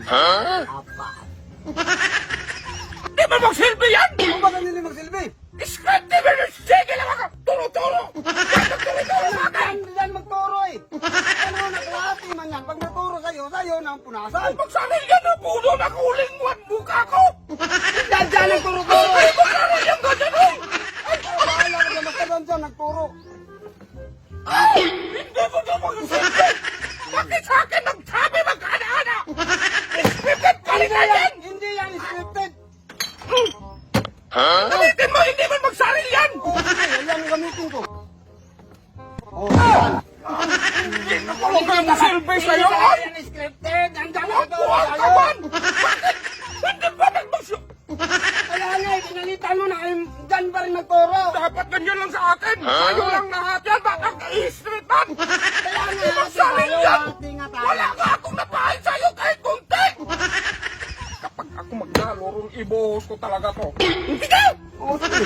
Apat. Di ba magsilbi yan? Ano ba kanili magsilbi? Scripted ba yun? Sige lang ako! Turo-turo! Turo-turo sa akin! Yan magturo eh. Ano, naklati man yan. Pag naturo sa'yo na ang punasan. Magsaril yan na puno na kulingwan mukha ko! Dyan ang turo-turo eh. Magsaril yan ganyan eh! Bahala ka dyan, magkaroon dyan, nagturo. Ay! Hindi mo na magsilbi! Bakit sa akin nagsabi magkana-ana? Scripted ka rin na yan! Hindi yan scripted. Gamitin mo! Hindi mo magsaril yan! Okay, yan ang gamitin ko. Oh, Hindi na ko lang magsilbi sa'yo! Ay! yan scripted. Nandyan Ang ang turo buwan ka sa'yo. man! Bakit? Hindi ba nagmasyo? Kaya nga, pinalitan mo na. Dyan pa rin nagturo. Dapat ganyan lang sa akin! Sa'yo lang lahat yan! Bakit i-street man? Kaya Hindi nga, magsaril yan! hati nga tayo. Wala nga akong napahin sa'yo kahit kunti! Kapag ako maglalorong ibuhos ko talaga to. Hindi ka! Oh, sige.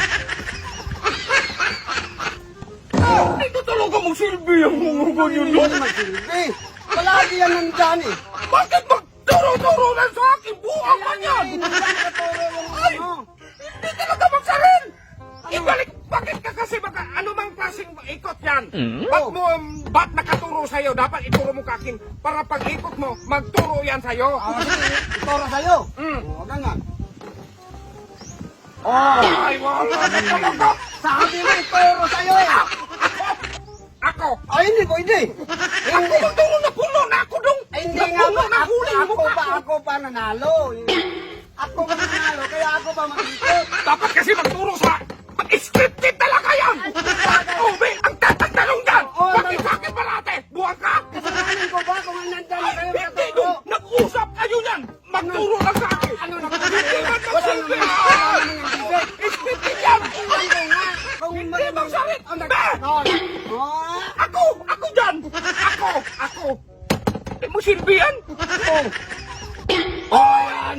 Hindi ko talaga magsilbi ang mga ganyan Hindi yun! magsilbi. Palagi yan nandyan eh. Bakit magturo-turo lang sa akin? Buang man yan! Nandyan nakaturo yung Ay! ano. Hindi talaga magsaril! Ibalik! Bakit ka kasi ano mang klaseng ikot yan? Ba't nakaturo sa'yo? Dapat ituro mo kakin para pag ikot mo, magturo yan sa'yo. Sige, ituro sa'yo. Oh, ganyan. Oh, Ay, wala na talaga! sabi mo ituro sa'yo eh. Ako! Ay, hindi po, hindi. Ako magturo na puno na ako dong! Ay, hindi nga Napuno ba, na huli mo ako pa nanalo. Ako pa nanalo, kaya ako pa mag-ikot. Dapat kasi magturo sa... Mag-scripted talaga yan! Oh, may ang tatagtanong dyan! Bakit sa akin parate? Buwang ka! Kasalanan ko ba kung nandyan Ay, kayo hindi makaturo? dong! Nag-usap kayo yan! Magturo lang sa akin! Ano na Hindi man Wala magsilbi! naman Ay! yung bibig. Scripted yan! Iwan ko nga. Kung Hindi magsalit! Ang Be! nagkakaroon. Oh, Ako! Ako dyan! Ako! Hindi mo silbi yan? oh. Ay!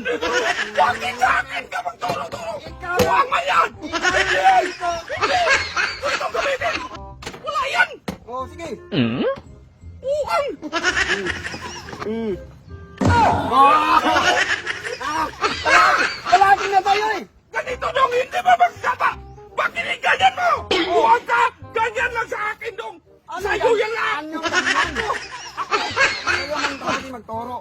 Bakit sa akin ka magturo-turo? Ikaw. Buwang man yan! Ikaw. Hindi! Ito gamitin! Wala yan! Oh, sige. Buwang! Palagi na tayo eh. Ganito dong hindi ba magsama? Bakit ganyan mo? Buwang ka! Ganyan lang sa akin dong! Sa'yo yan lang! Ano ganyan? Ayaw man tayo magturo.